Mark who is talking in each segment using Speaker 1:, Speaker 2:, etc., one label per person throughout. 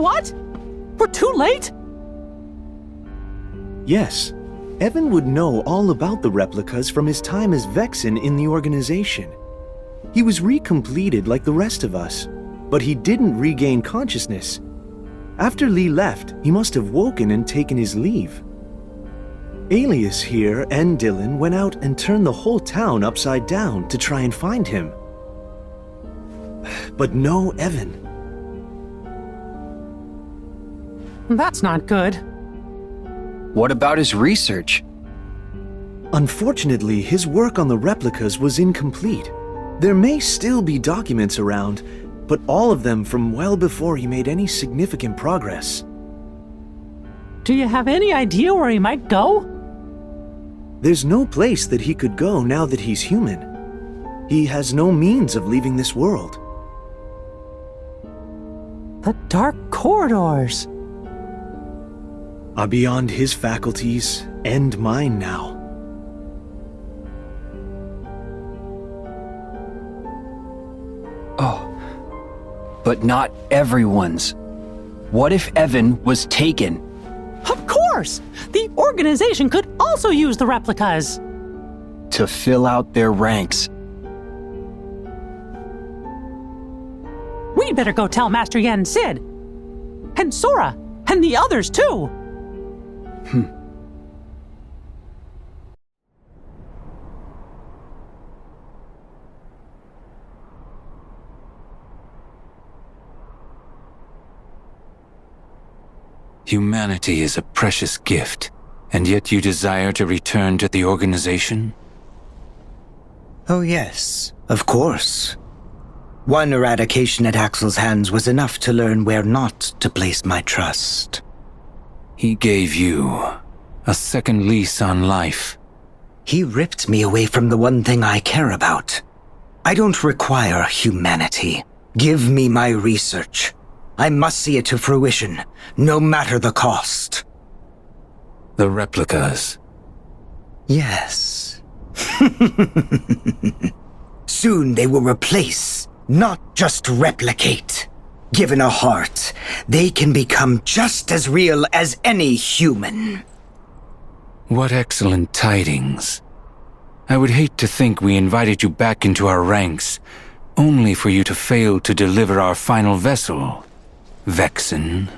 Speaker 1: What? We're too late?
Speaker 2: Yes. Evan would know all about the replicas from his time as Vexen in the organization. He was recompleted like the rest of us, but he didn't regain consciousness. After Lee left, he must have woken and taken his leave. Alias here and Dylan went out and turned the whole town upside down to try and find him. But no Evan.
Speaker 1: That's not good.
Speaker 3: What about his research?
Speaker 2: Unfortunately, his work on the replicas was incomplete. There may still be documents around, but all of them from well before he made any significant progress.
Speaker 1: Do you have any idea where he might go?
Speaker 2: There's no place that he could go now that he's human. He has no means of leaving this world.
Speaker 1: The dark corridors.
Speaker 2: Are beyond his faculties and mine now.
Speaker 3: Oh, but not everyone's. What if Evan was taken?
Speaker 1: Of course! The organization could also use the replicas.
Speaker 3: To fill out their ranks.
Speaker 1: We'd better go tell Master Yen Sid. And Sora. And the others too.
Speaker 4: Humanity is a precious gift, and yet you desire to return to the organization?
Speaker 5: Oh yes, of course. One eradication at Axel's hands was enough to learn where not to place my trust.
Speaker 4: He gave you a second lease on life.
Speaker 5: He ripped me away from the one thing I care about. I don't require humanity. Give me my research. I must see it to fruition, no matter the cost.
Speaker 4: The replicas.
Speaker 5: Yes. Soon they will replace, not just replicate. Given a heart, they can become just as real as any human.
Speaker 4: What excellent tidings. I would hate to think we invited you back into our ranks, only for you to fail to deliver our final vessel, Vexen.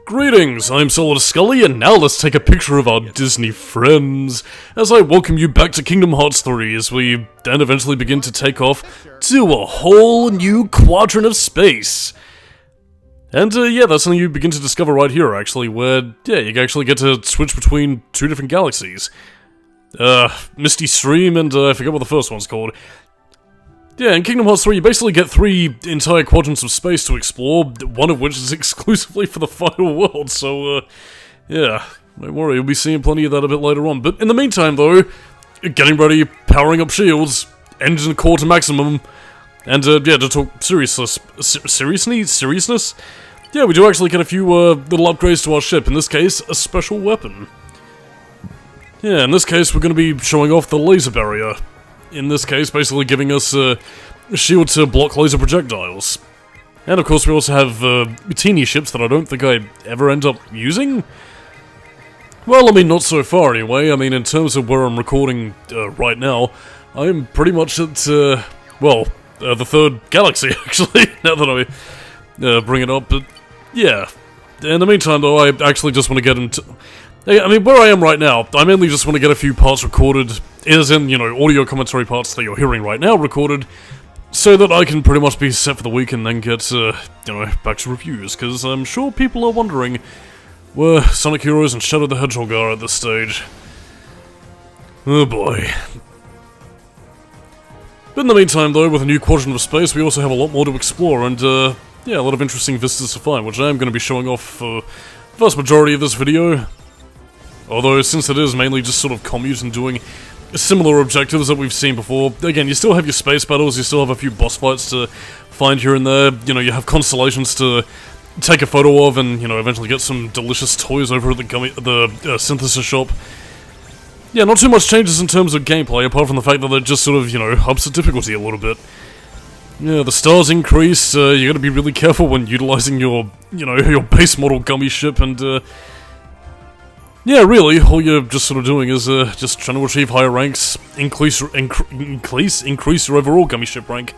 Speaker 6: Greetings, I'm Solidus-Skully, and now let's take a picture of our Disney friends, as I welcome you back to Kingdom Hearts 3, as we then eventually begin to take off to a whole new quadrant of space. And yeah, that's something you begin to discover right here, actually, where, yeah, you actually get to switch between two different galaxies. Misty Stream and I forget what the first one's called. Yeah, in Kingdom Hearts 3, you basically get 3 entire quadrants of space to explore, one of which is exclusively for the final world, so, yeah, don't worry, you'll be seeing plenty of that a bit later on. But in the meantime, though, getting ready, powering up shields, engine core to maximum, and, yeah, to talk seriousness, yeah, we do actually get a few, little upgrades to our ship, in this case, a special weapon. Yeah, in this case, we're gonna be showing off the laser barrier. In this case, basically giving us a shield to block laser projectiles. And of course we also have teeny ships that I don't think I ever end up using. Well, I mean, not so far anyway. I mean, in terms of where I'm recording right now, I'm pretty much at, well, the third galaxy, actually, now that I bring it up. But, yeah. In the meantime, though, I actually just want to get into... I mean, where I am right now, I mainly just want to get a few parts recorded, as in, you know, audio commentary parts that you're hearing right now recorded, so that I can pretty much be set for the week and then get, you know, back to reviews, because I'm sure people are wondering where Sonic Heroes and Shadow the Hedgehog are at this stage. Oh boy. But in the meantime, though, with a new quadrant of space, we also have a lot more to explore, and, yeah, a lot of interesting vistas to find, which I am going to be showing off for the vast majority of this video. Although, since it is mainly just sort of commute and doing similar objectives that we've seen before, again, you still have your space battles, you still have a few boss fights to find here and there, you know, you have constellations to take a photo of and, you know, eventually get some delicious toys over at the synthesis shop. Yeah, not too much changes in terms of gameplay, apart from the fact that it just sort of, you know, ups the difficulty a little bit. Yeah, the stars increase, you gotta be really careful when utilizing your, your base model gummy ship, and, yeah, really, all you're just sort of doing is, just trying to achieve higher ranks, increase your overall gummy ship rank.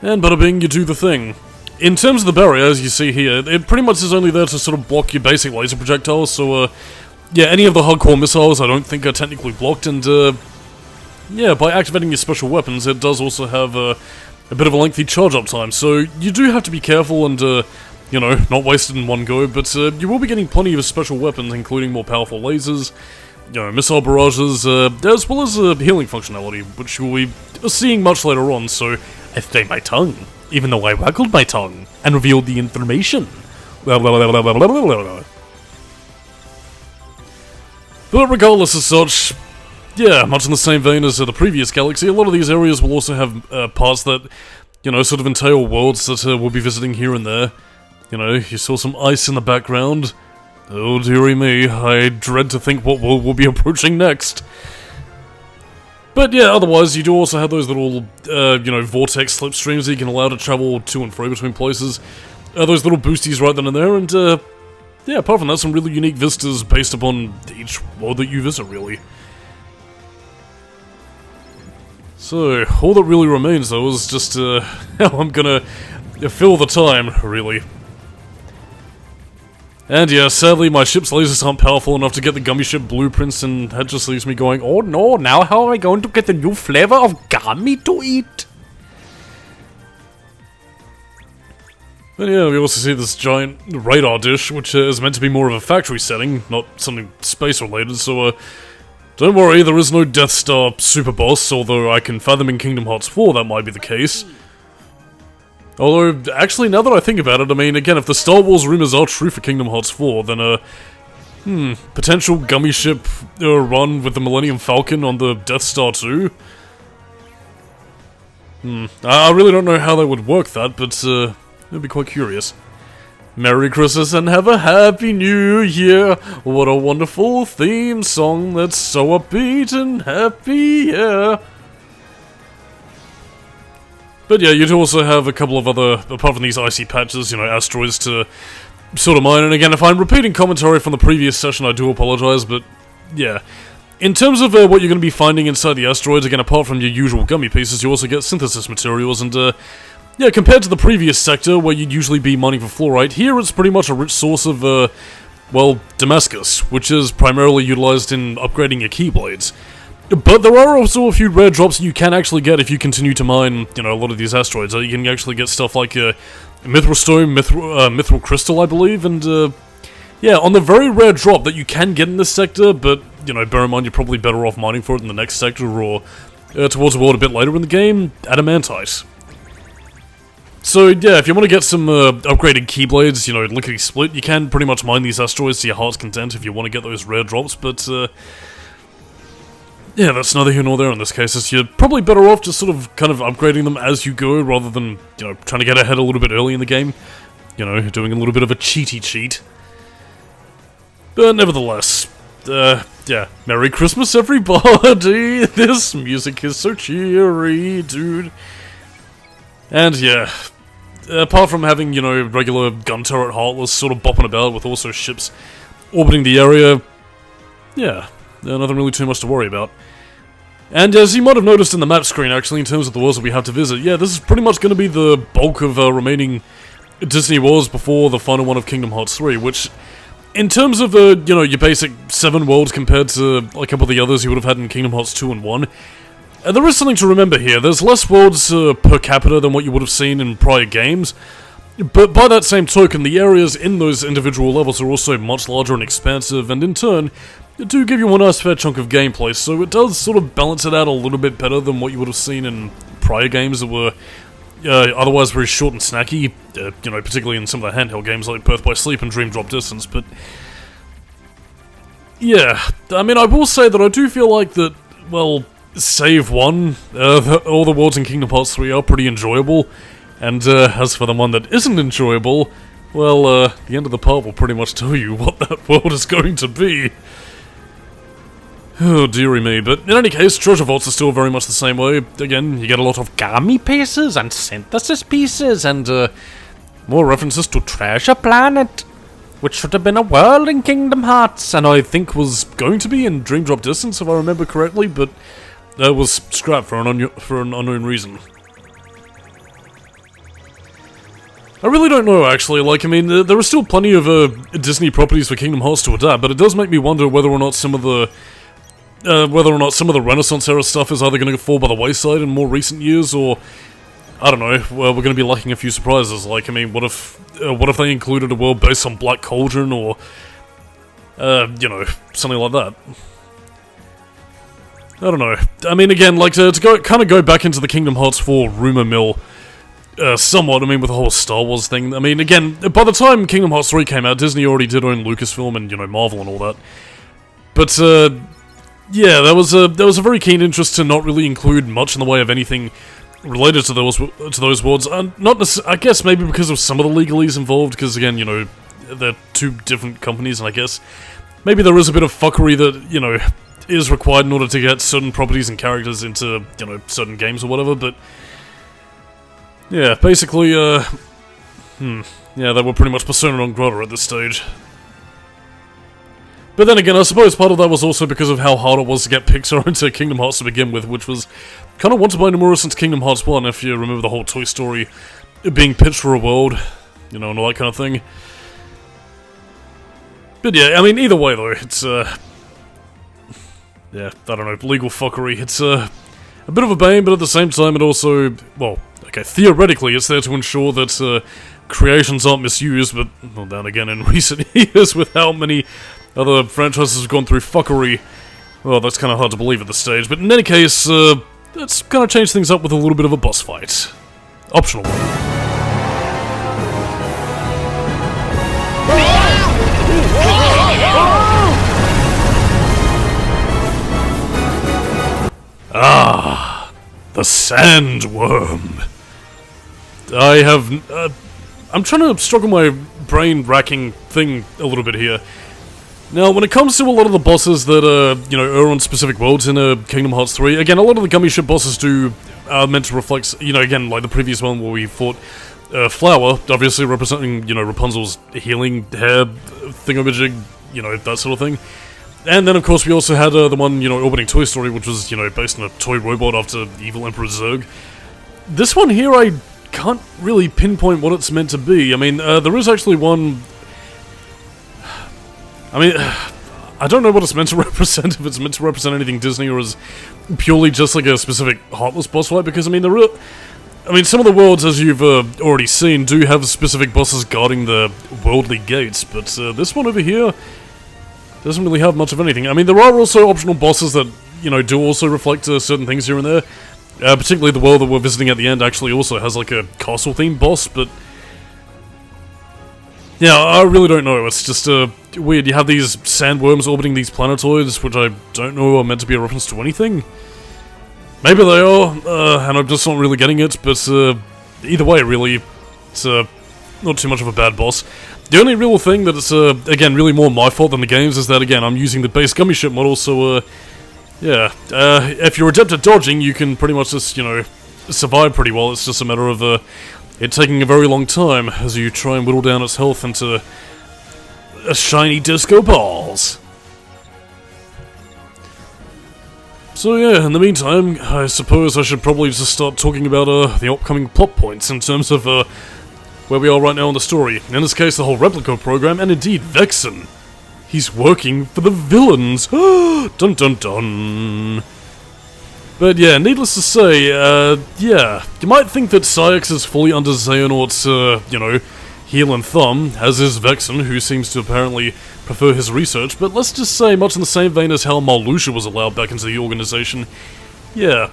Speaker 6: And bada bing, you do the thing. In terms of the barrier, as you see here, it pretty much is only there to sort of block your basic laser projectiles, so, yeah, any of the hardcore missiles I don't think are technically blocked, and, yeah, by activating your special weapons, it does also have a bit of a lengthy charge-up time, so you do have to be careful and, not waste it in one go, but you will be getting plenty of special weapons, including more powerful lasers, missile barrages, as well as healing functionality, which you will be seeing much later on, so I stayed my tongue, even though I waggled my tongue and revealed the information. But regardless of such, yeah, much in the same vein as the previous galaxy, a lot of these areas will also have parts that, sort of entail worlds that we'll be visiting here and there. You saw some ice in the background. Oh, dearie me, I dread to think what world we'll be approaching next. But yeah, otherwise, you do also have those little, vortex slipstreams that you can allow to travel to and fro between places. Those little boosties right then and there, and, yeah, apart from that, some really unique vistas based upon each world that you visit, really. So, all that really remains, though, is just, how I'm gonna fill the time, really. And yeah, sadly, my ship's lasers aren't powerful enough to get the gummy ship blueprints, and that just leaves me going, oh no, now how am I going to get the new flavor of gummy to eat? And yeah, we also see this giant radar dish, which is meant to be more of a factory setting, not something space-related, so, don't worry, there is no Death Star super boss, although I can fathom in Kingdom Hearts 4 that might be the case. Although, actually, now that I think about it, I mean, again, if the Star Wars rumors are true for Kingdom Hearts 4, then, potential gummy ship run with the Millennium Falcon on the Death Star 2? I really don't know how they would work that, but, it'd be quite curious. Merry Christmas and have a Happy New Year! What a wonderful theme song that's so upbeat and happy, yeah! But yeah, you do also have a couple of other, apart from these icy patches, asteroids to sort of mine, and again, if I'm repeating commentary from the previous session, I do apologize, but yeah. In terms of what you're going to be finding inside the asteroids, again, apart from your usual gummy pieces, you also get synthesis materials, and yeah, compared to the previous sector, where you'd usually be mining for fluorite, here it's pretty much a rich source of, well, Damascus, which is primarily utilized in upgrading your keyblades. But there are also a few rare drops you can actually get if you continue to mine, a lot of these asteroids. You can actually get stuff like, Mithril Stone, Mithril Crystal, I believe, and, yeah, on the very rare drop that you can get in this sector, but, bear in mind you're probably better off mining for it in the next sector, or, towards the world a bit later in the game, Adamantite. So, yeah, if you want to get some upgraded keyblades, lickety-split, you can pretty much mine these asteroids to your heart's content if you want to get those rare drops, but, yeah, that's neither here nor there in this case, as you're probably better off just sort of kind of upgrading them as you go, rather than, trying to get ahead a little bit early in the game. Doing a little bit of a cheaty cheat. But nevertheless, yeah, Merry Christmas, everybody! This music is so cheery, dude. And yeah, apart from having, regular gun turret Heartless sort of bopping about with also ships orbiting the area, yeah, nothing really too much to worry about. And as you might have noticed in the map screen, actually, in terms of the worlds that we have to visit, yeah, this is pretty much going to be the bulk of remaining Disney worlds before the final one of Kingdom Hearts 3, which, in terms of, your basic 7 worlds compared to a couple of the others you would have had in Kingdom Hearts 2 and 1, there is something to remember here. There's less worlds per capita than what you would have seen in prior games, but by that same token, the areas in those individual levels are also much larger and expansive, and in turn, do give you a nice fair chunk of gameplay, so it does sort of balance it out a little bit better than what you would have seen in prior games that were otherwise very short and snacky, particularly in some of the handheld games like Birth by Sleep and Dream Drop Distance, but yeah, I mean, I will say that I do feel like that, well, save 1, all the worlds in Kingdom Hearts 3 are pretty enjoyable, and as for the one that isn't enjoyable, well, the end of the part will pretty much tell you what that world is going to be. Oh, dearie me. But in any case, treasure vaults are still very much the same way. Again, you get a lot of Gami pieces and synthesis pieces and more references to Treasure Planet, which should have been a world in Kingdom Hearts, and I think was going to be in Dream Drop Distance, if I remember correctly, but that was scrapped for an unknown reason. I really don't know, actually. Like, I mean, there are still plenty of Disney properties for Kingdom Hearts to adapt, but it does make me wonder whether or not some of the Renaissance era stuff is either going to fall by the wayside in more recent years, or I don't know. Well, we're going to be lacking a few surprises. Like, I mean, what if they included a world based on Black Cauldron, or you know, something like that. I don't know. I mean, again, like to go back into the Kingdom Hearts 4 rumor mill. Somewhat, I mean, with the whole Star Wars thing. I mean, again, by the time Kingdom Hearts 3 came out, Disney already did own Lucasfilm and, you know, Marvel and all that. But, yeah, there was a very keen interest to not really include much in the way of anything related to those worlds. I guess maybe because of some of the legalese involved, because, again, you know, they're two different companies, and I guess maybe there is a bit of fuckery that, you know, is required in order to get certain properties and characters into, you know, certain games or whatever, but yeah, basically, yeah, they were pretty much persona non grata at this stage. But then again, I suppose part of that was also because of how hard it was to get Pixar into Kingdom Hearts to begin with, which was kind of wanted by Nomura since Kingdom Hearts 1, if you remember the whole Toy Story being pitched for a world, you know, and all that kind of thing. But yeah, I mean, either way though, it's, yeah, I don't know, legal fuckery. It's, a bit of a bane, but at the same time it also, well, okay, theoretically it's there to ensure that creations aren't misused, but, well, then again, in recent years, with how many other franchises have gone through fuckery, well, that's kind of hard to believe at this stage. But in any case, let's kind of change things up with a little bit of a boss fight. Optional one. Ah, the sandworm. I'm trying to struggle my brain-racking thing a little bit here. Now, when it comes to a lot of the bosses that, you know, are on specific worlds in Kingdom Hearts 3, again, a lot of the gummy ship bosses are meant to reflect, you know, again, like the previous one where we fought Flower, obviously representing, you know, Rapunzel's healing hair thingamajig, you know, that sort of thing. And then, of course, we also had the one, you know, orbiting Toy Story, which was, you know, based on a toy robot after evil Emperor Zurg. This one here, I can't really pinpoint what it's meant to be. I mean, there is actually one... I mean, I don't know what it's meant to represent, if it's meant to represent anything Disney, or is purely just like a specific Heartless boss fight, because, I mean, some of the worlds, as you've already seen, do have specific bosses guarding the worldly gates, but this one over here doesn't really have much of anything. I mean, there are also optional bosses that, you know, do also reflect certain things here and there. Particularly the world that we're visiting at the end actually also has, like, a castle-themed boss, but... yeah, I really don't know. It's just weird. You have these sandworms orbiting these planetoids, which I don't know are meant to be a reference to anything. Maybe they are, and I'm just not really getting it, but either way, really, it's not too much of a bad boss. The only real thing that is, again, really more my fault than the game's is that, again, I'm using the base gummy ship model, so, yeah. If you're adept at dodging, you can pretty much just, you know, survive pretty well. It's just a matter of, it taking a very long time as you try and whittle down its health into a shiny disco balls. So yeah, in the meantime, I suppose I should probably just start talking about the upcoming plot points in terms of where we are right now in the story. In this case, the whole Replica program, and indeed, Vexen. He's working for the villains. Dun dun dun. But yeah, needless to say, yeah, you might think that Saïx is fully under Xehanort's, you know, heel and thumb, as is Vexen, who seems to apparently prefer his research, but let's just say, much in the same vein as how Marluxia was allowed back into the organization, yeah,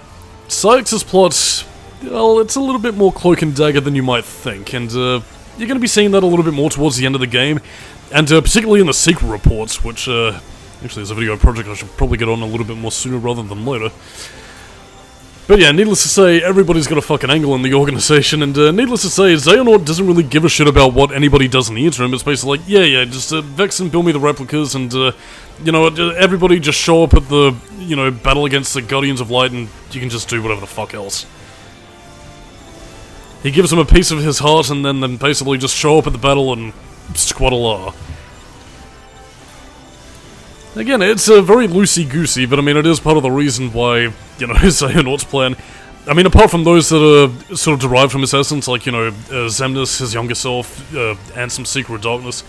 Speaker 6: Saïx's plot, well, it's a little bit more cloak and dagger than you might think, and you're going to be seeing that a little bit more towards the end of the game, and particularly in the secret reports, which, actually is a video project I should probably get on a little bit more sooner rather than later. But yeah, needless to say, everybody's got a fucking angle in the organization, and needless to say, Xehanort doesn't really give a shit about what anybody does in the interim. It's basically like, yeah, just Vexen, build me the replicas, and You know, everybody just show up at the, you know, battle against the Guardians of Light and you can just do whatever the fuck else. He gives them a piece of his heart and then basically just show up at the battle and squaddle-ah. Again, it's very loosey-goosey, but I mean, it is part of the reason why, you know, Xehanort's plan... I mean, apart from those that are sort of derived from his essence, like, you know, Xemnas, his younger self, and some Secret Darkness,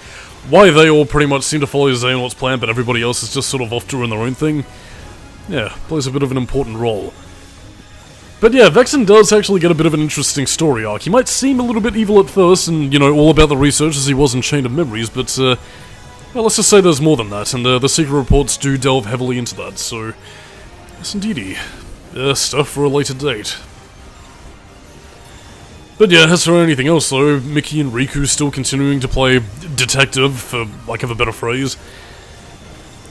Speaker 6: why they all pretty much seem to follow Xehanort's plan, but everybody else is just sort of off doing their own thing, yeah, plays a bit of an important role. But yeah, Vexen does actually get a bit of an interesting story arc. He might seem a little bit evil at first, and, you know, all about the research as he was in Chain of Memories, but, well, let's just say there's more than that, and the secret reports do delve heavily into that, so... Yes, indeedy. Stuff for a later date. But yeah, as for anything else though, Mickey and Riku still continuing to play detective, for lack of a better phrase.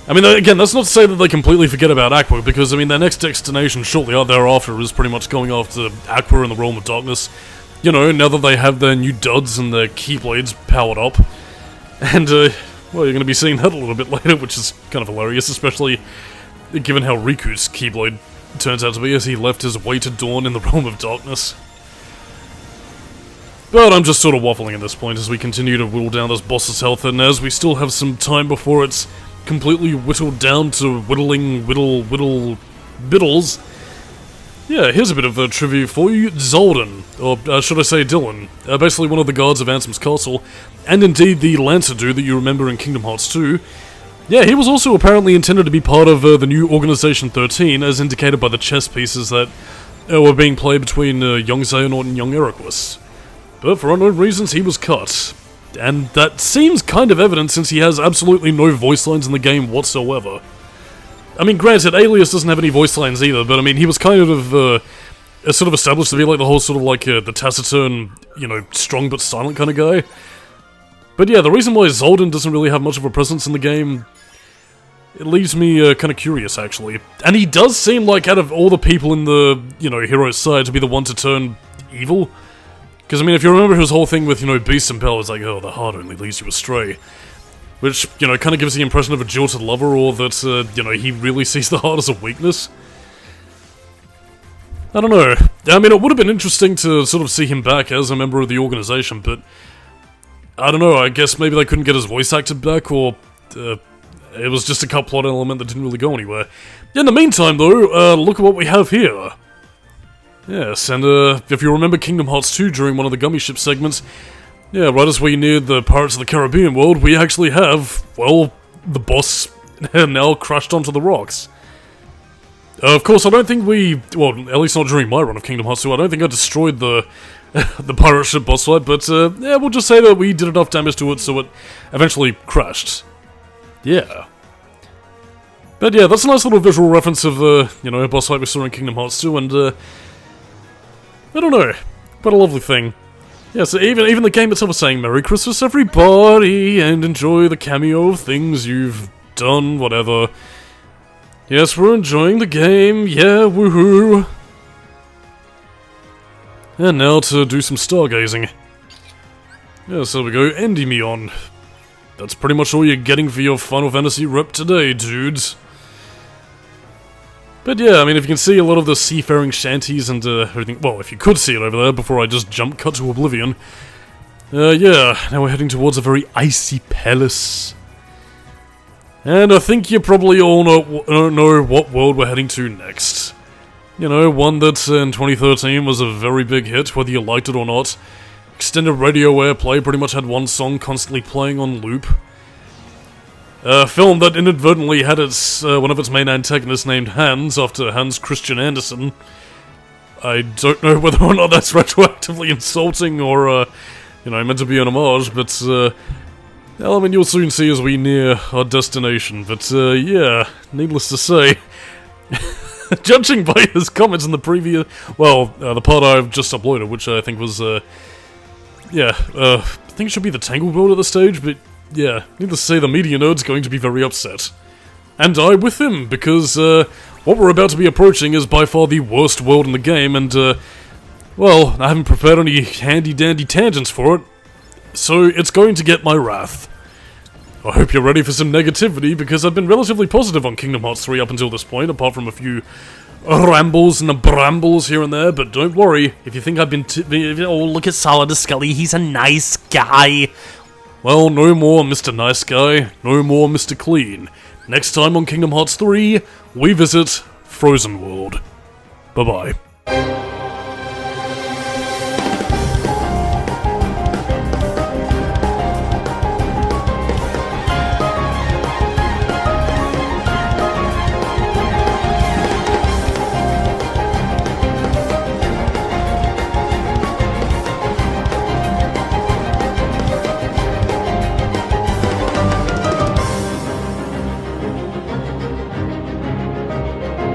Speaker 6: I mean, again, that's not to say that they completely forget about Aqua, because, I mean, their next destination shortly thereafter is pretty much going after Aqua in the Realm of Darkness. You know, now that they have their new duds and their Keyblades powered up. And, well, you're going to be seeing that a little bit later, which is kind of hilarious, especially given how Riku's Keyblade turns out to be as he left his way to dawn in the Realm of Darkness. But I'm just sort of waffling at this point as we continue to whittle down this boss's health, and as we still have some time before it's completely whittled down to whittles. Yeah, here's a bit of a trivia for you. Zoldan, or should I say Dylan, basically one of the guards of Ansem's castle, and indeed the Lancer dude that you remember in Kingdom Hearts 2. Yeah, he was also apparently intended to be part of the new Organization XIII, as indicated by the chess pieces that were being played between young Xehanort and young Eriquus. But for unknown reasons, he was cut. And that seems kind of evident since he has absolutely no voice lines in the game whatsoever. I mean, granted, Alias doesn't have any voice lines either, but I mean, he was kind of sort of established to be like the whole sort of like the taciturn, you know, strong but silent kind of guy. But yeah, the reason why Zoldan doesn't really have much of a presence in the game, it leaves me kind of curious, actually. And he does seem like, out of all the people in the, you know, hero's side, to be the one to turn evil. Because, I mean, if you remember his whole thing with, you know, Beast and Pell, it's like, oh, the heart only leads you astray. Which, you know, kind of gives the impression of a jilted lover, or that, you know, he really sees the heart as a weakness. I don't know. I mean, it would have been interesting to sort of see him back as a member of the organization, but... I don't know, I guess maybe they couldn't get his voice acted back, or... it was just a cut plot element that didn't really go anywhere. In the meantime, though, look at what we have here. Yes, and if you remember Kingdom Hearts 2 during one of the Gummy Ship segments, yeah, right as we neared the Pirates of the Caribbean world, we actually have, well, the boss now crashed onto the rocks. Of course, I don't think we, well, at least not during my run of Kingdom Hearts 2, I don't think I destroyed the the pirate ship boss fight, but yeah, we'll just say that we did enough damage to it so it eventually crashed. Yeah. But yeah, that's a nice little visual reference of the, you know, boss fight we saw in Kingdom Hearts 2, and I don't know, quite a lovely thing. Yeah, so even the game itself is saying, Merry Christmas everybody, and enjoy the cameo of things you've done, whatever. Yes, we're enjoying the game, yeah, woohoo! And now to do some stargazing. Yeah, so we go, Endymion. That's pretty much all you're getting for your Final Fantasy rep today, dudes. But yeah, I mean, if you can see a lot of the seafaring shanties and everything, well, if you could see it over there before I just jump cut to oblivion. Yeah, now we're heading towards a very icy palace. And I think you probably all know what world we're heading to next. You know, one that in 2013 was a very big hit, whether you liked it or not. Extended radio airplay, pretty much had one song constantly playing on loop. A film that inadvertently had its one of its main antagonists named Hans, after Hans Christian Andersen. I don't know whether or not that's retroactively insulting or, you know, meant to be an homage, but, well, I mean, you'll soon see as we near our destination, but, yeah, needless to say, judging by his comments in the previous, well, the part I've just uploaded, which I think was, yeah, I think it should be the Tangled World at this stage, but, yeah, needless to say, the media nerd's going to be very upset. And I with him, because, what we're about to be approaching is by far the worst world in the game, and, well, I haven't prepared any handy-dandy tangents for it, so it's going to get my wrath. I hope you're ready for some negativity, because I've been relatively positive on Kingdom Hearts 3 up until this point, apart from a few rambles and brambles here and there, but don't worry, if you think I've been oh, look at Solidus-Skully, he's a nice guy. Well, no more Mr. Nice Guy, no more Mr. Clean. Next time on Kingdom Hearts 3, we visit Frozen World. Bye-bye.